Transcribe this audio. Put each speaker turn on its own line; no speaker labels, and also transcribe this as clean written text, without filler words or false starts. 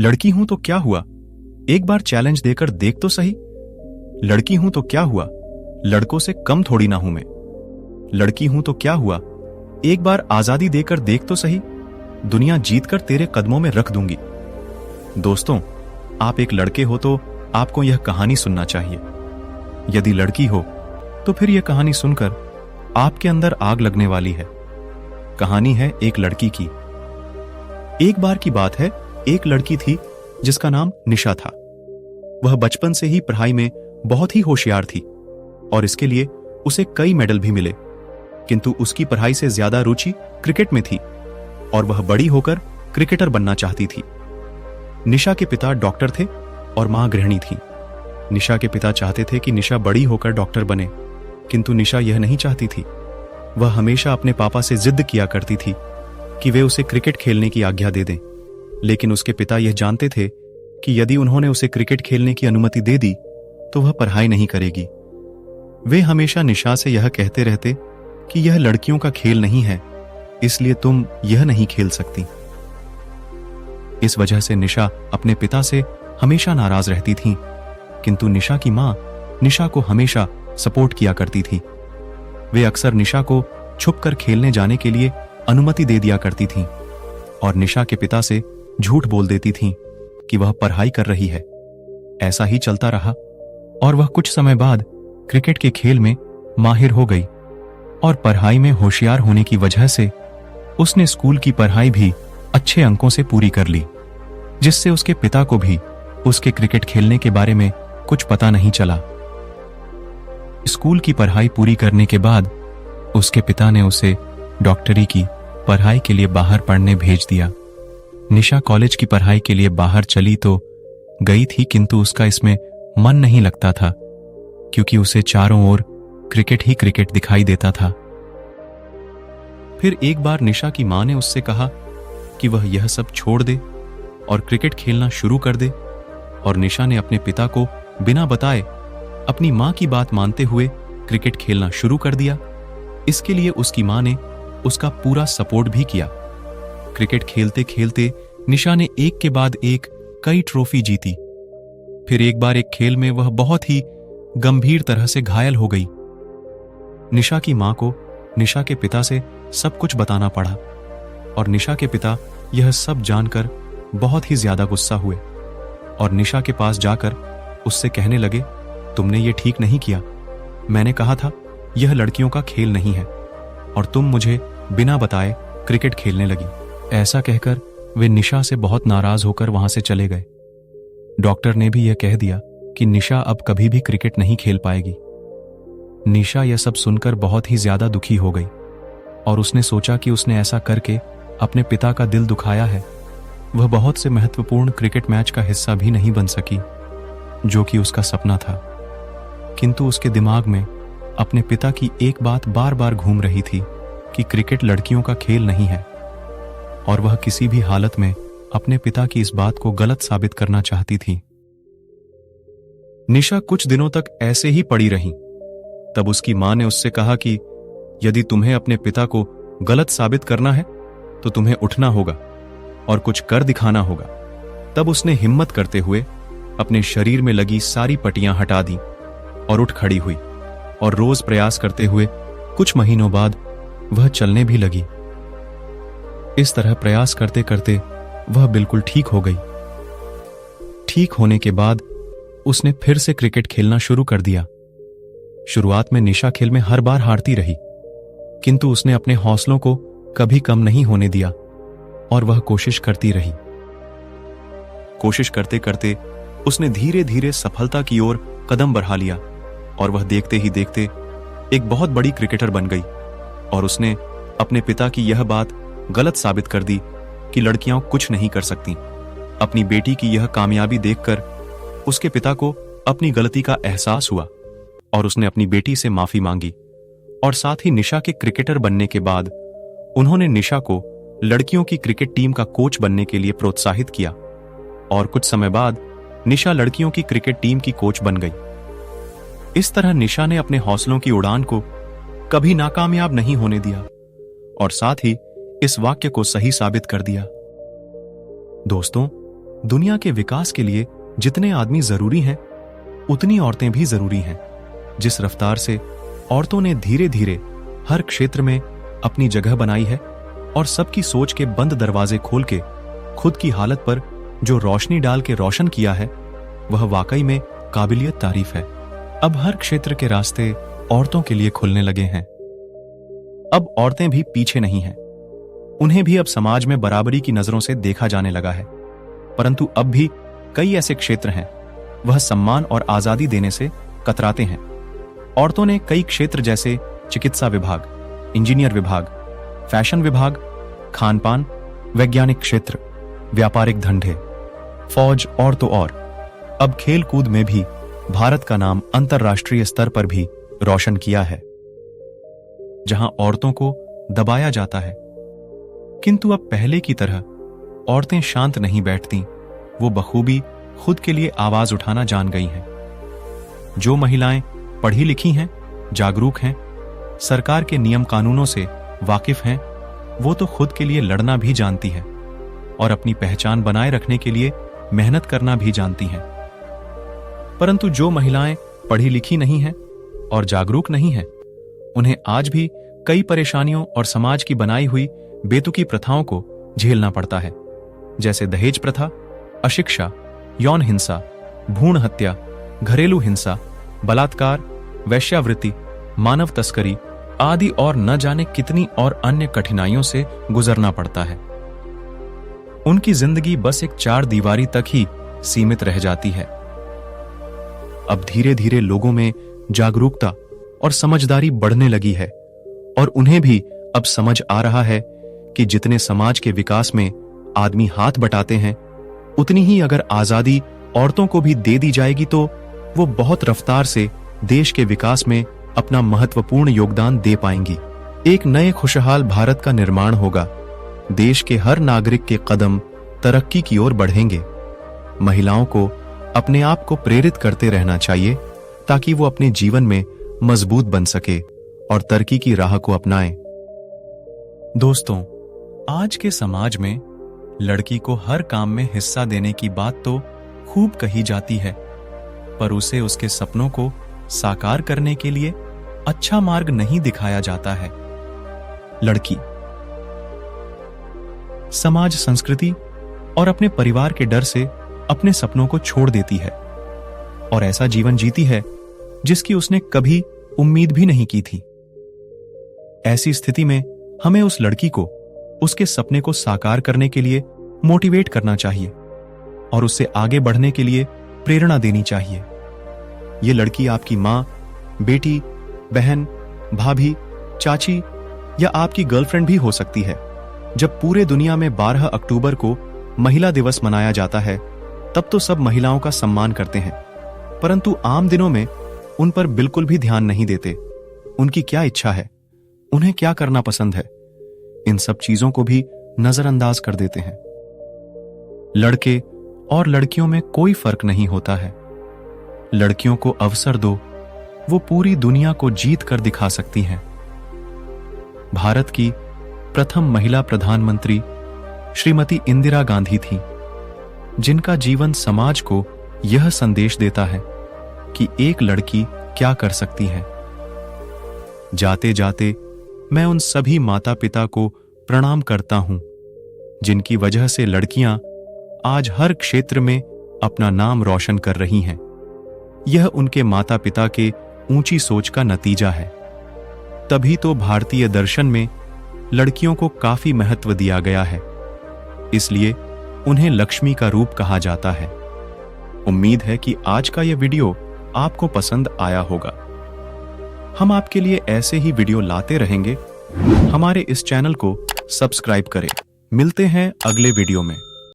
लड़की हूं तो क्या हुआ, एक बार चैलेंज देकर देख तो सही। लड़की हूं तो क्या हुआ, लड़कों से कम थोड़ी ना हूं मैं। लड़की हूं तो क्या हुआ, एक बार आजादी देकर देख तो सही। दुनिया जीतकर तेरे कदमों में रख दूंगी। दोस्तों, आप एक लड़के हो तो आपको यह कहानी सुनना चाहिए। यदि लड़की हो तो फिर यह कहानी सुनकर आपके अंदर आग लगने वाली है। कहानी है एक लड़की की। एक बार की बात है, एक लड़की थी जिसका नाम निशा था। वह बचपन से ही पढ़ाई में बहुत ही होशियार थी और इसके लिए उसे कई मेडल भी मिले, किंतु उसकी पढ़ाई से ज्यादा रुचि क्रिकेट में थी और वह बड़ी होकर क्रिकेटर बनना चाहती थी। निशा के पिता डॉक्टर थे और मां गृहिणी थी। निशा के पिता चाहते थे कि निशा बड़ी होकर डॉक्टर बने, किंतु निशा यह नहीं चाहती थी। वह हमेशा अपने पापा से जिद किया करती थी कि वे उसे क्रिकेट खेलने की आज्ञा दे दें, लेकिन उसके पिता यह जानते थे कि यदि उन्होंने उसे क्रिकेट खेलने की अनुमति दे दी तो वह पढ़ाई नहीं करेगी। वे हमेशा निशा से यह कहते रहते कि यह लड़कियों का खेल नहीं है, इसलिए तुम यह नहीं खेल सकती। इस वजह से निशा अपने पिता से हमेशा नाराज रहती थी, किंतु निशा की मां निशा को हमेशा सपोर्ट किया करती थी। वे अक्सर निशा को छुपकर खेलने जाने के लिए अनुमति दे दिया करती थीं और निशा के पिता से झूठ बोल देती थीं कि वह पढ़ाई कर रही है। ऐसा ही चलता रहा और वह कुछ समय बाद क्रिकेट के खेल में माहिर हो गई और पढ़ाई में होशियार होने की वजह से उसने स्कूल की पढ़ाई भी अच्छे अंकों से पूरी कर ली, जिससे उसके पिता को भी उसके क्रिकेट खेलने के बारे में कुछ पता नहीं चला। स्कूल की पढ़ाई पूरी करने के बाद उसके पिता ने उसे डॉक्टरी की पढ़ाई के लिए बाहर पढ़ने भेज दिया। निशा कॉलेज की पढ़ाई के लिए बाहर चली तो गई थी, किंतु उसका इसमें मन नहीं लगता था क्योंकि उसे चारों ओर क्रिकेट ही क्रिकेट दिखाई देता था। फिर एक बार निशा की मां ने उससे कहा कि वह यह सब छोड़ दे और क्रिकेट खेलना शुरू कर दे, और निशा ने अपने पिता को बिना बताए अपनी मां की बात मानते हुए क्रिकेट खेलना शुरू कर दिया। इसके लिए उसकी मां ने उसका पूरा सपोर्ट भी किया। क्रिकेट खेलते खेलते निशा ने एक के बाद एक कई ट्रॉफी जीती। फिर एक बार एक खेल में वह बहुत ही गंभीर तरह से घायल हो गई। निशा की मां को निशा के पिता से सब कुछ बताना पड़ा और निशा के पिता यह सब जानकर बहुत ही ज्यादा गुस्सा हुए और निशा के पास जाकर उससे कहने लगे, तुमने ये ठीक नहीं किया। मैंने कहा था यह लड़कियों का खेल नहीं है और तुम मुझे बिना बताए क्रिकेट खेलने लगी। ऐसा कहकर वे निशा से बहुत नाराज होकर वहां से चले गए। डॉक्टर ने भी यह कह दिया कि निशा अब कभी भी क्रिकेट नहीं खेल पाएगी। निशा यह सब सुनकर बहुत ही ज्यादा दुखी हो गई और उसने सोचा कि उसने ऐसा करके अपने पिता का दिल दुखाया है। वह बहुत से महत्वपूर्ण क्रिकेट मैच का हिस्सा भी नहीं बन सकी, जो कि उसका सपना था। किंतु उसके दिमाग में अपने पिता की एक बात बार बार घूम रही थी कि क्रिकेट लड़कियों का खेल नहीं है और वह किसी भी हालत में अपने पिता की इस बात को गलत साबित करना चाहती थी। निशा कुछ दिनों तक ऐसे ही पड़ी रही। तब उसकी मां ने उससे कहा कि यदि तुम्हें अपने पिता को गलत साबित करना है तो तुम्हें उठना होगा और कुछ कर दिखाना होगा। तब उसने हिम्मत करते हुए अपने शरीर में लगी सारी पट्टियां हटा दी और उठ खड़ी हुई और रोज प्रयास करते हुए कुछ महीनों बाद वह चलने भी लगी। इस तरह प्रयास करते करते वह बिल्कुल ठीक हो गई। ठीक होने के बाद उसने फिर से क्रिकेट खेलना शुरू कर दिया। शुरुआत में निशा खेल में हर बार हारती रही, किंतु उसने अपने हौसलों को कभी कम नहीं होने दिया और वह कोशिश करती रही। कोशिश करते करते उसने धीरे धीरे सफलता की ओर कदम बढ़ा लिया और वह देखते ही देखते एक बहुत बड़ी क्रिकेटर बन गई और उसने अपने पिता की यह बात गलत साबित कर दी कि लड़कियां कुछ नहीं कर सकती। अपनी बेटी की यह कामयाबी देखकर उसके पिता को अपनी गलती का एहसास हुआ और उसने अपनी बेटी से माफी मांगी और साथ ही निशा के क्रिकेटर बनने के बाद उन्होंने निशा को लड़कियों की क्रिकेट टीम का कोच बनने के लिए प्रोत्साहित किया और कुछ समय बाद निशा लड़कियों की क्रिकेट टीम की कोच बन गई। इस तरह निशा ने अपने हौसलों की उड़ान को कभी नाकामयाब नहीं होने दिया और साथ ही इस वाक्य को सही साबित कर दिया। दोस्तों, दुनिया के विकास के लिए जितने आदमी जरूरी हैं, उतनी औरतें भी जरूरी हैं। जिस रफ्तार से औरतों ने धीरे धीरे हर क्षेत्र में अपनी जगह बनाई है और सबकी सोच के बंद दरवाजे खोल के खुद की हालत पर जो रोशनी डाल के रोशन किया है, वह वाकई में काबिलियत तारीफ है। अब हर क्षेत्र के रास्ते औरतों के लिए खुलने लगे हैं। अब औरतें भी पीछे नहीं हैं। उन्हें भी अब समाज में बराबरी की नजरों से देखा जाने लगा है। परंतु अब भी कई ऐसे क्षेत्र हैं वह सम्मान और आजादी देने से कतराते हैं। औरतों ने कई क्षेत्र जैसे चिकित्सा विभाग, इंजीनियर विभाग, फैशन विभाग, खानपान, वैज्ञानिक क्षेत्र, व्यापारिक धंधे, फौज और तो और अब खेल कूद में भी भारत का नाम अंतर्राष्ट्रीय स्तर पर भी रोशन किया है। जहां औरतों को दबाया जाता है, किंतु अब पहले की तरह औरतें शांत नहीं बैठती। वो बखूबी खुद के लिए आवाज उठाना जान गई हैं। जो महिलाएं पढ़ी लिखी हैं, जागरूक हैं, सरकार के नियम कानूनों से वाकिफ हैं, वो तो खुद के लिए लड़ना भी जानती हैं और अपनी पहचान बनाए रखने के लिए मेहनत करना भी जानती हैं। परंतु जो महिलाएं पढ़ी लिखी नहीं हैं और जागरूक नहीं हैं, उन्हें आज भी कई परेशानियों और समाज की बनाई हुई बेतुकी प्रथाओं को झेलना पड़ता है, जैसे दहेज प्रथा, अशिक्षा, यौन हिंसा, भ्रूण हत्या, घरेलू हिंसा, बलात्कार, वेश्यावृत्ति, मानव तस्करी आदि और न जाने कितनी और अन्य कठिनाइयों से गुजरना पड़ता है। उनकी जिंदगी बस एक चार दीवारी तक ही सीमित रह जाती है। अब धीरे धीरे लोगों में जागरूकता और समझदारी बढ़ने लगी है और उन्हें भी अब समझ आ रहा है कि जितने समाज के विकास में आदमी हाथ बटाते हैं, उतनी ही अगर आजादी औरतों को भी दे दी जाएगी तो वो बहुत रफ्तार से देश के विकास में अपना महत्वपूर्ण योगदान दे पाएंगी। एक नए खुशहाल भारत का निर्माण होगा। देश के हर नागरिक के कदम तरक्की की ओर बढ़ेंगे। महिलाओं को अपने आप को प्रेरित करते रहना चाहिए ताकि वो अपने जीवन में मजबूत बन सके और तरक्की की राह को अपनाएं। दोस्तों, आज के समाज में लड़की को हर काम में हिस्सा देने की बात तो खूब कही जाती है, पर उसे उसके सपनों को साकार करने के लिए अच्छा मार्ग नहीं दिखाया जाता है। लड़की समाज, संस्कृति और अपने परिवार के डर से अपने सपनों को छोड़ देती है और ऐसा जीवन जीती है जिसकी उसने कभी उम्मीद भी नहीं की थी। ऐसी स्थिति में हमें उस लड़की को उसके सपने को साकार करने के लिए मोटिवेट करना चाहिए और उससे आगे बढ़ने के लिए प्रेरणा देनी चाहिए। ये लड़की आपकी मां, बेटी, बहन, भाभी, चाची या आपकी गर्लफ्रेंड भी हो सकती है। जब पूरे दुनिया में 12 अक्टूबर को महिला दिवस मनाया जाता है, तब तो सब महिलाओं का सम्मान करते हैं, परंतु आम दिनों में उन पर बिल्कुल भी ध्यान नहीं देते। उनकी क्या इच्छा है, उन्हें क्या करना पसंद है, इन सब चीजों को भी नजरअंदाज कर देते हैं। लड़के और लड़कियों में कोई फर्क नहीं होता है। लड़कियों को अवसर दो, वो पूरी दुनिया को जीत कर दिखा सकती हैं। भारत की प्रथम महिला प्रधानमंत्री श्रीमती इंदिरा गांधी थी, जिनका जीवन समाज को यह संदेश देता है कि एक लड़की क्या कर सकती है। जाते जाते मैं उन सभी माता पिता को प्रणाम करता हूं, जिनकी वजह से लड़कियां आज हर क्षेत्र में अपना नाम रोशन कर रही हैं। यह उनके माता पिता के ऊंची सोच का नतीजा है। तभी तो भारतीय दर्शन में लड़कियों को काफी महत्व दिया गया है, इसलिए उन्हें लक्ष्मी का रूप कहा जाता है। उम्मीद है कि आज का यह वीडियो आपको पसंद आया होगा। हम आपके लिए ऐसे ही वीडियो लाते रहेंगे। हमारे इस चैनल को सब्सक्राइब करें। मिलते हैं अगले वीडियो में।